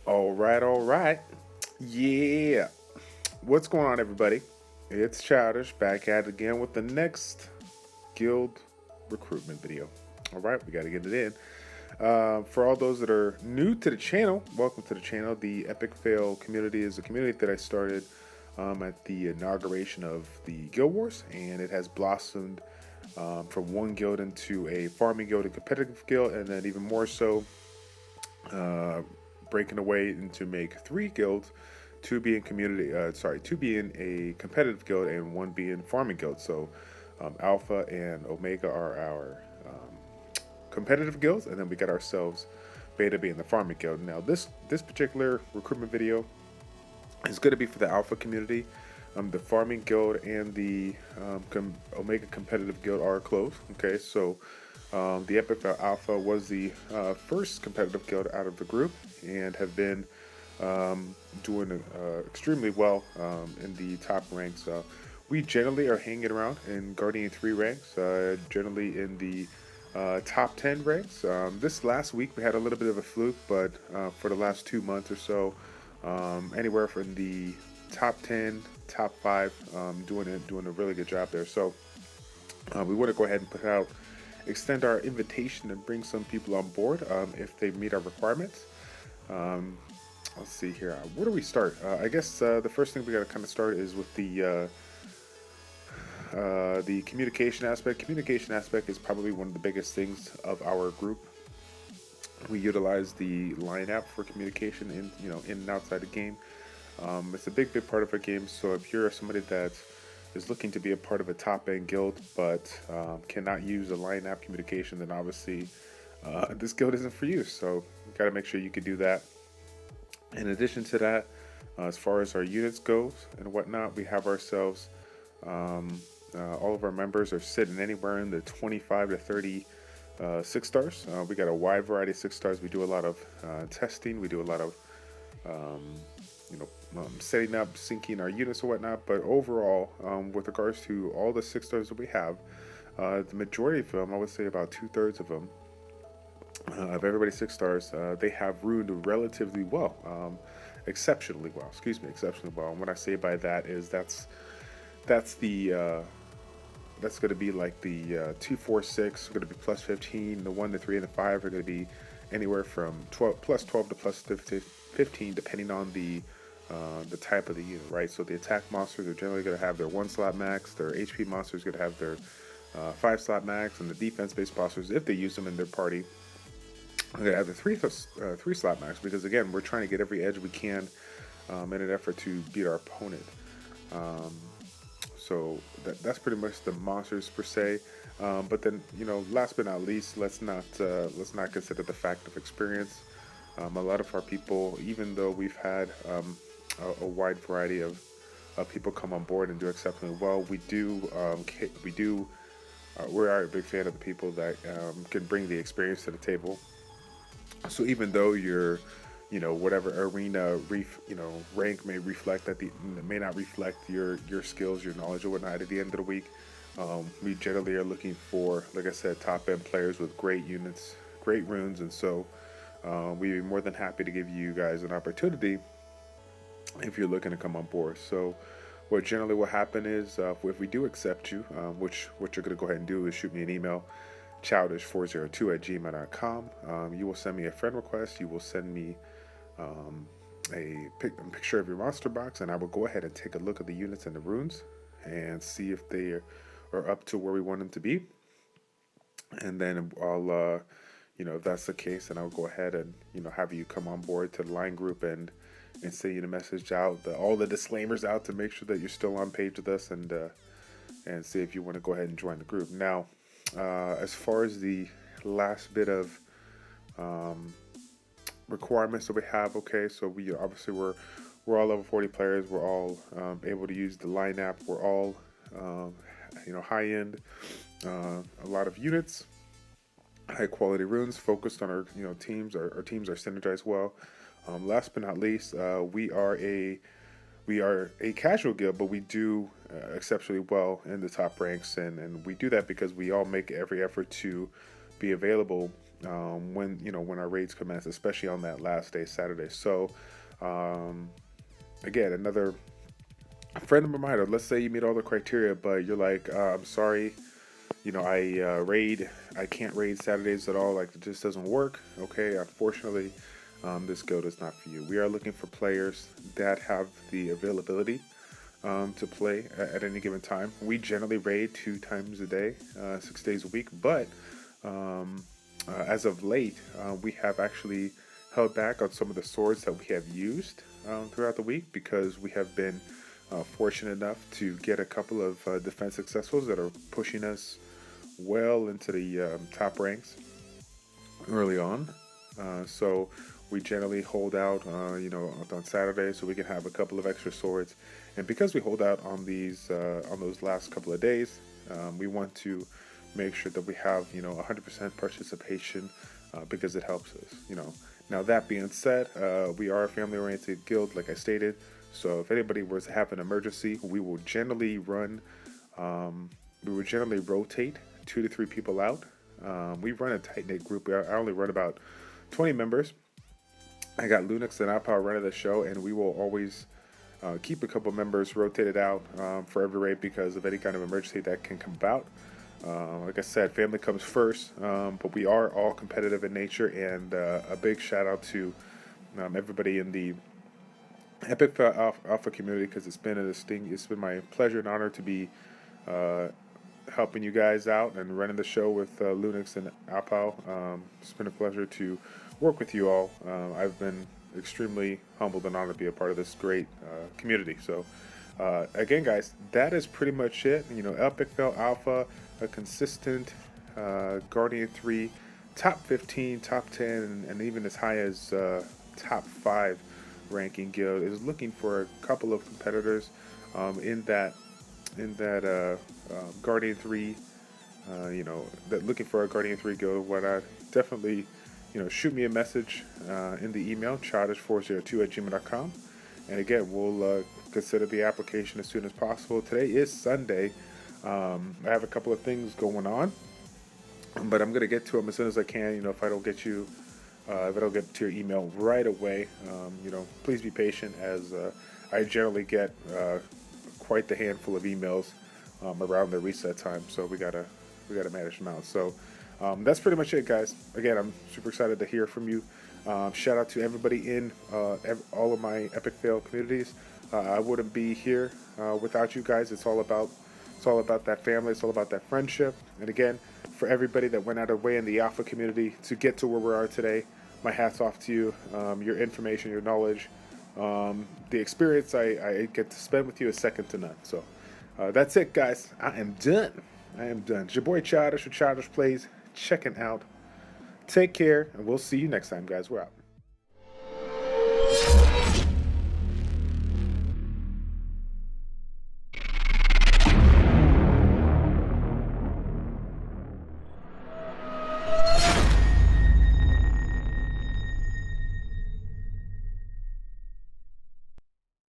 All right, all right. Yeah. What's going on, everybody? It's Childish back at it again with the next guild recruitment video. All right, we got to get it in. For all those that are new to the channel, welcome to the channel. The Epic Fail community is a community that I started at the inauguration of the Guild Wars, and it has blossomed from one guild into a farming guild, a competitive guild, and then even more so, breaking away into make 3 guilds, 2 being two being a competitive guild and 1 being farming guild. So Alpha and Omega are our competitive guilds, and then we got ourselves Beta being the farming guild. Now this particular recruitment video is going to be for the Alpha community. The farming guild and the Omega competitive guild are closed. Okay, so the Epic Alpha was the first competitive guild out of the group and have been doing extremely well in the top ranks. We generally are hanging around in Guardian 3 ranks, generally in the top 10 ranks. This last week we had a little bit of a fluke, but for the last 2 months or so, anywhere from the top 10, top 5, doing a really good job there. So we want to go ahead and extend our invitation and bring some people on board if they meet our requirements. Let's see here. Where do we start? I guess the first thing we got to kind of start is with the communication aspect. Communication aspect is probably one of the biggest things of our group. We utilize the line app for communication in and outside the game. It's a big part of our game. So if you're somebody that is looking to be a part of a top end guild but cannot use a line app communication, then obviously this guild isn't for you. So you got to make sure you can do that. In addition to that, as far as our units goes and whatnot, we have ourselves all of our members are sitting anywhere in the 25 to 30 6 stars. We got a wide variety of 6 stars. We do a lot of testing. We do a lot of setting up, syncing our units and whatnot. But overall, with regards to all the 6 stars that we have, the majority of them, I would say about 2/3 of them, of everybody's 6 stars, they have runed relatively well, exceptionally well. Exceptionally well. And what I say by that is that's going to be like the 2, 4, 6 are going to be plus 15. The 1, the 3, and the 5 are going to be anywhere from plus 12 to plus 15, depending on the type of the unit, right? So the attack monsters are generally going to have their 1 slot max. Their HP monsters are going to have their 5 slot max, and the defense-based monsters, if they use them in their party, are going to have the 3 slot max. Because again, we're trying to get every edge we can in an effort to beat our opponent. So that's pretty much the monsters per se. But then, last but not least, let's not consider the fact of experience. A lot of our people, even though we've had a wide variety of people come on board and do exceptionally well, we are a big fan of the people that can bring the experience to the table. So even though you're whatever arena rank may not reflect your skills, your knowledge, or whatnot, at the end of the week, we generally are looking for, like I said, top end players with great units, great runes, and so we'd be more than happy to give you guys an opportunity if you're looking to come on board. So what generally will happen is if we do accept you, which what you're going to go ahead and do is shoot me an email, childish402@gmail.com. You will send me a friend request. You will send me a picture of your monster box, and I will go ahead and take a look at the units and the runes and see if they are up to where we want them to be. And then I'll if that's the case, then I'll go ahead and have you come on board to the line group and send you the message out, all the disclaimers out, to make sure that you're still on page with us, and see if you want to go ahead and join the group. Now, as far as the last bit of requirements that we have, okay, so we obviously we're all level 40 players. We're all able to use the line app. We're all high end, a lot of units, high quality runes, focused on our teams. Our teams are synergized well. Last but not least, we are a casual guild, but we do exceptionally well in the top ranks, and we do that because we all make every effort to be available when our raids commence, especially on that last day, Saturday. So again, another friendly reminder. Let's say you meet all the criteria, but you're like, I'm sorry, I can't raid Saturdays at all. Like, it just doesn't work. Okay, unfortunately, this guild is not for you. We are looking for players that have the availability to play at any given time. We generally raid 2 times a day, 6 days a week, but as of late, we have actually held back on some of the swords that we have used throughout the week, because we have been fortunate enough to get a couple of defense successfuls that are pushing us well into the top ranks early on. So we generally hold out, on Saturday, so we can have a couple of extra swords. And because we hold out on those last couple of days, we want to make sure that we have 100% participation, because it helps us. Now, that being said, we are a family-oriented guild, like I stated. So if anybody was to have an emergency, we will generally rotate 2 to 3 people out. We run a tight-knit group. I only run about 20 members. I got Lunix and Alpha running the show, and we will always keep a couple members rotated out for every raid because of any kind of emergency that can come about. Like I said, family comes first, but we are all competitive in nature, and a big shout out to everybody in the Epic Alpha community, because it's been my pleasure and honor to be helping you guys out and running the show with Lunix and Alpha. It's been a pleasure to work with you all. I've been extremely humbled and honored to be a part of this great community. So again, guys, that is pretty much it. Epic Fail Alpha, a consistent Guardian 3, top 15, top 10, and even as high as top 5 ranking guild, is looking for a couple of competitors in that Guardian 3, that looking for a Guardian 3 guild. Why not? Definitely, shoot me a message in the email, childish402@gmail.com. And again, we'll consider the application as soon as possible. Today is Sunday. I have a couple of things going on, but I'm going to get to them as soon as I can. If I don't get to your email right away, please be patient, as I generally get quite the handful of emails around the reset time. So we gotta manage them out. So that's pretty much it, guys. Again, I'm super excited to hear from you. Shout out to everybody in all of my Epic Fail communities. I wouldn't be here without you guys. It's all about that family. It's all about that friendship. And again, for everybody that went out of their way in the Alpha community to get to where we are today, my hat's off to you. Your information, your knowledge, the experience I get to spend with you is second to none. So that's it, guys. I am done. It's your boy Childish with ChildishPlays checking out. Take care, and we'll see you next time, guys. We're out.